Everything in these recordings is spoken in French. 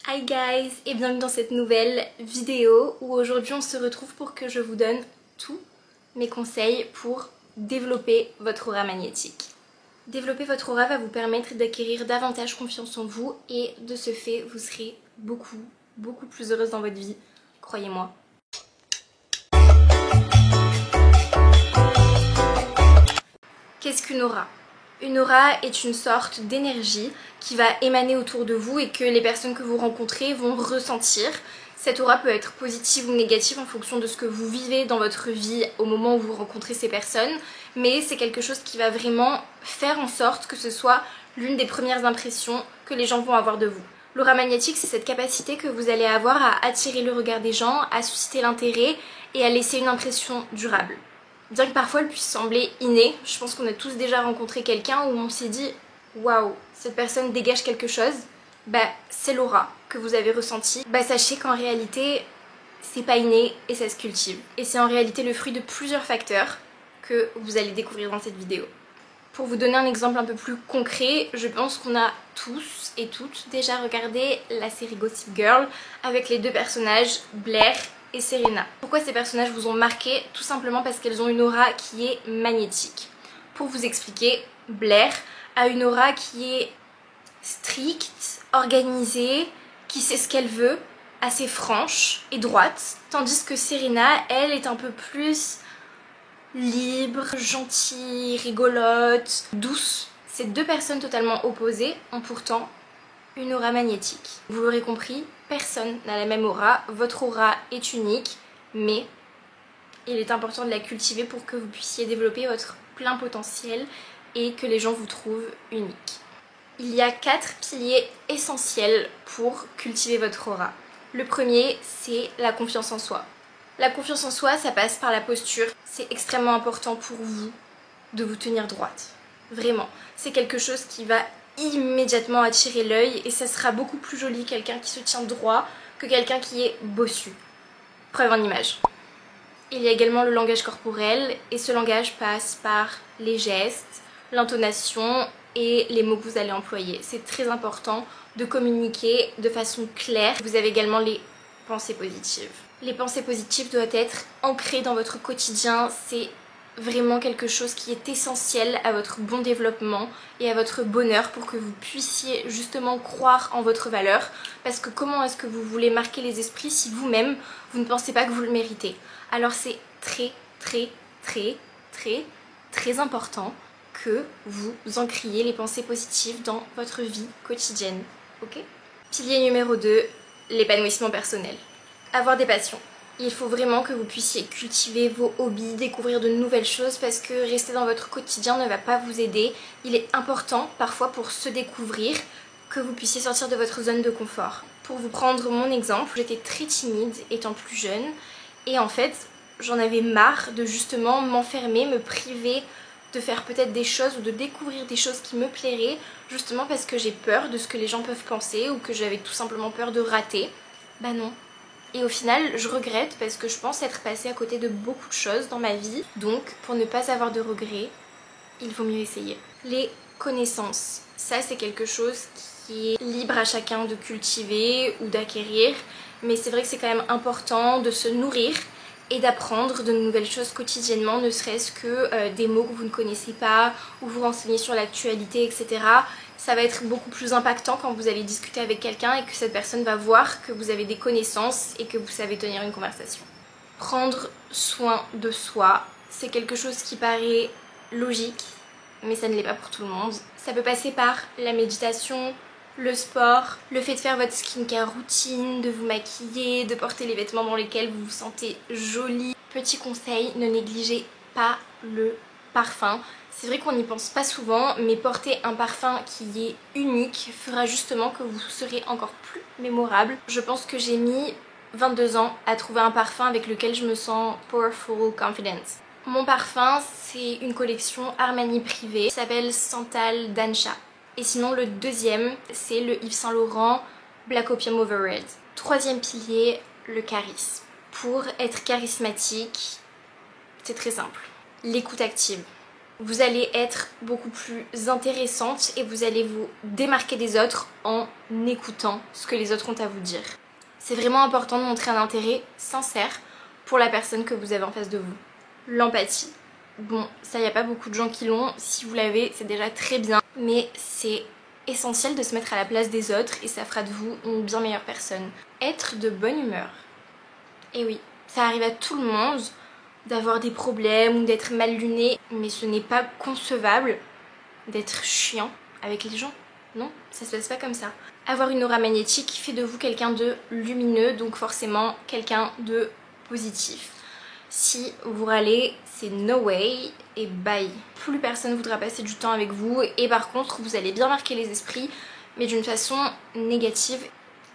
Hi guys et bienvenue dans cette nouvelle vidéo où aujourd'hui on se retrouve pour que je vous donne tous mes conseils pour développer votre aura magnétique. Développer votre aura va vous permettre d'acquérir davantage confiance en vous et de ce fait vous serez beaucoup plus heureuse dans votre vie, croyez-moi. Qu'est-ce qu'une aura ? Une aura est une sorte d'énergie qui va émaner autour de vous et que les personnes que vous rencontrez vont ressentir. Cette aura peut être positive ou négative en fonction de ce que vous vivez dans votre vie au moment où vous rencontrez ces personnes, mais c'est quelque chose qui va vraiment faire en sorte que ce soit l'une des premières impressions que les gens vont avoir de vous. L'aura magnétique, c'est cette capacité que vous allez avoir à attirer le regard des gens, à susciter l'intérêt et à laisser une impression durable. Bien que parfois elle puisse sembler innée, je pense qu'on a tous déjà rencontré quelqu'un où on s'est dit waouh, cette personne dégage quelque chose, c'est l'aura que vous avez ressenti. Sachez qu'en réalité c'est pas inné et ça se cultive. Et c'est en réalité le fruit de plusieurs facteurs que vous allez découvrir dans cette vidéo. Pour vous donner un exemple un peu plus concret, je pense qu'on a tous et toutes déjà regardé la série Gossip Girl avec les deux personnages Blair et Serena. Pourquoi ces personnages vous ont marqué? Tout simplement parce qu'elles ont une aura qui est magnétique. Pour vous expliquer, Blair a une aura qui est stricte, organisée, qui sait ce qu'elle veut, assez franche et droite, tandis que Serena, elle, est un peu plus libre, gentille, rigolote, douce. Ces deux personnes totalement opposées ont pourtant une aura magnétique. Vous l'aurez compris, personne n'a la même aura, votre aura est unique, mais il est important de la cultiver pour que vous puissiez développer votre plein potentiel et que les gens vous trouvent unique. Il y a 4 piliers essentiels pour cultiver votre aura. Le premier, c'est la confiance en soi. La confiance en soi, ça passe par la posture. C'est extrêmement important pour vous de vous tenir droite. Vraiment, c'est quelque chose qui va immédiatement attirer l'œil et ça sera beaucoup plus joli quelqu'un qui se tient droit que quelqu'un qui est bossu. Preuve en image. Il y a également le langage corporel et ce langage passe par les gestes, l'intonation et les mots que vous allez employer. C'est très important de communiquer de façon claire. Vous avez également les pensées positives. Les pensées positives doivent être ancrées dans votre quotidien. C'est vraiment quelque chose qui est essentiel à votre bon développement et à votre bonheur pour que vous puissiez justement croire en votre valeur, parce que comment est-ce que vous voulez marquer les esprits si vous-même vous ne pensez pas que vous le méritez? Alors c'est très important que vous ancriez les pensées positives dans votre vie quotidienne, ok? Pilier numéro 2, l'épanouissement personnel. Avoir des passions. Il faut vraiment que vous puissiez cultiver vos hobbies, découvrir de nouvelles choses parce que rester dans votre quotidien ne va pas vous aider. Il est important parfois pour se découvrir que vous puissiez sortir de votre zone de confort. Pour vous prendre mon exemple, j'étais très timide étant plus jeune et en fait j'en avais marre de justement m'enfermer, me priver de faire peut-être des choses ou de découvrir des choses qui me plairaient justement parce que j'ai peur de ce que les gens peuvent penser ou que j'avais tout simplement peur de rater. Non. Et au final, je regrette parce que je pense être passée à côté de beaucoup de choses dans ma vie. Donc, pour ne pas avoir de regrets, il vaut mieux essayer. Les connaissances, ça c'est quelque chose qui est libre à chacun de cultiver ou d'acquérir. Mais c'est vrai que c'est quand même important de se nourrir et d'apprendre de nouvelles choses quotidiennement, ne serait-ce que des mots que vous ne connaissez pas ou vous renseigner sur l'actualité, etc. Ça va être beaucoup plus impactant quand vous allez discuter avec quelqu'un et que cette personne va voir que vous avez des connaissances et que vous savez tenir une conversation. Prendre soin de soi, c'est quelque chose qui paraît logique, mais ça ne l'est pas pour tout le monde. Ça peut passer par la méditation, le sport, le fait de faire votre skincare routine, de vous maquiller, de porter les vêtements dans lesquels vous vous sentez jolie. Petit conseil, ne négligez pas le parfum. C'est vrai qu'on n'y pense pas souvent, mais porter un parfum qui est unique fera justement que vous serez encore plus mémorable. Je pense que j'ai mis 22 ans à trouver un parfum avec lequel je me sens powerful, confident. Mon parfum, c'est une collection Armani privée, qui s'appelle Santal Dancha. Et sinon le deuxième, c'est le Yves Saint Laurent Black Opium Overred. Troisième pilier, le charisme. Pour être charismatique, c'est très simple. L'écoute active. vous allez être beaucoup plus intéressante et vous allez vous démarquer des autres en écoutant ce que les autres ont à vous dire. C'est vraiment important de montrer un intérêt sincère pour la personne que vous avez en face de vous. L'empathie. Bon, ça y a pas beaucoup de gens qui l'ont, si vous l'avez c'est déjà très bien, mais c'est essentiel de se mettre à la place des autres et ça fera de vous une bien meilleure personne. Être de bonne humeur. Et oui, ça arrive à tout le monde d'avoir des problèmes ou d'être mal luné, mais ce n'est pas concevable d'être chiant avec les gens. Non, ça se passe pas comme ça. Avoir une aura magnétique fait de vous quelqu'un de lumineux, donc forcément quelqu'un de positif. Si vous râlez, c'est no way et bye. Plus personne voudra passer du temps avec vous et par contre vous allez bien marquer les esprits, mais d'une façon négative.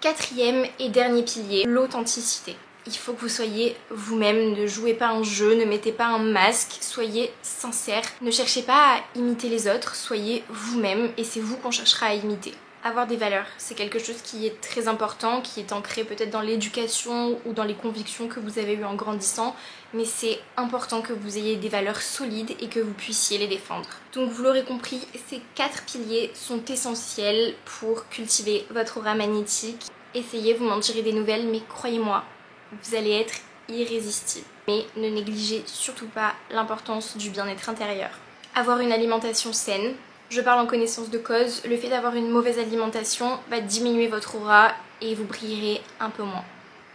Quatrième et dernier pilier, l'authenticité. Il faut que vous soyez vous-même, ne jouez pas un jeu, ne mettez pas un masque, soyez sincère. Ne cherchez pas à imiter les autres, soyez vous-même et c'est vous qu'on cherchera à imiter. Avoir des valeurs, c'est quelque chose qui est très important, qui est ancré peut-être dans l'éducation ou dans les convictions que vous avez eues en grandissant, mais c'est important que vous ayez des valeurs solides et que vous puissiez les défendre. Donc vous l'aurez compris, ces 4 piliers sont essentiels pour cultiver votre aura magnétique. Essayez, vous m'en direz des nouvelles, mais croyez-moi, vous allez être irrésistible. Mais ne négligez surtout pas l'importance du bien-être intérieur. Avoir une alimentation saine. Je parle en connaissance de cause, le fait d'avoir une mauvaise alimentation va diminuer votre aura et vous brillerez un peu moins.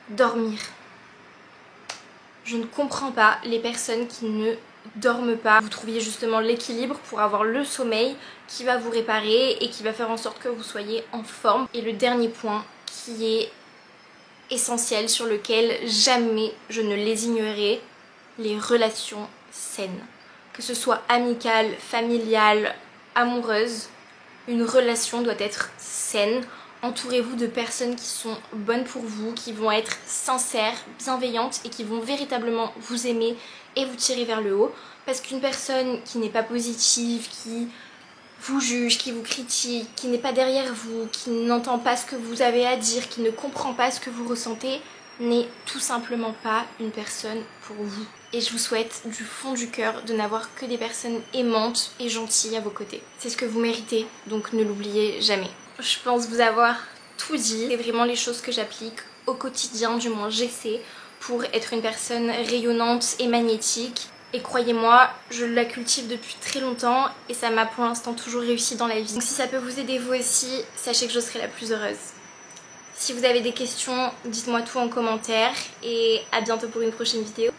Dormir. Je ne comprends pas les personnes qui ne dorment pas. Vous trouviez justement l'équilibre pour avoir le sommeil qui va vous réparer et qui va faire en sorte que vous soyez en forme. Et le dernier point qui est essentiel, sur lequel jamais je ne les ignorerai, les relations saines. Que ce soit amicales, familiales, amoureuse, une relation doit être saine. Entourez-vous de personnes qui sont bonnes pour vous, qui vont être sincères, bienveillantes et qui vont véritablement vous aimer et vous tirer vers le haut. Parce qu'une personne qui n'est pas positive, qui vous juge, qui vous critique, qui n'est pas derrière vous, qui n'entend pas ce que vous avez à dire, qui ne comprend pas ce que vous ressentez, n'est tout simplement pas une personne pour vous. Et je vous souhaite du fond du cœur de n'avoir que des personnes aimantes et gentilles à vos côtés. C'est ce que vous méritez, donc ne l'oubliez jamais. Je pense vous avoir tout dit. C'est vraiment les choses que j'applique au quotidien, du moins j'essaie, pour être une personne rayonnante et magnétique. Et croyez-moi, je la cultive depuis très longtemps et ça m'a pour l'instant toujours réussi dans la vie. Donc si ça peut vous aider vous aussi, sachez que je serai la plus heureuse. Si vous avez des questions, dites-moi tout en commentaire et à bientôt pour une prochaine vidéo.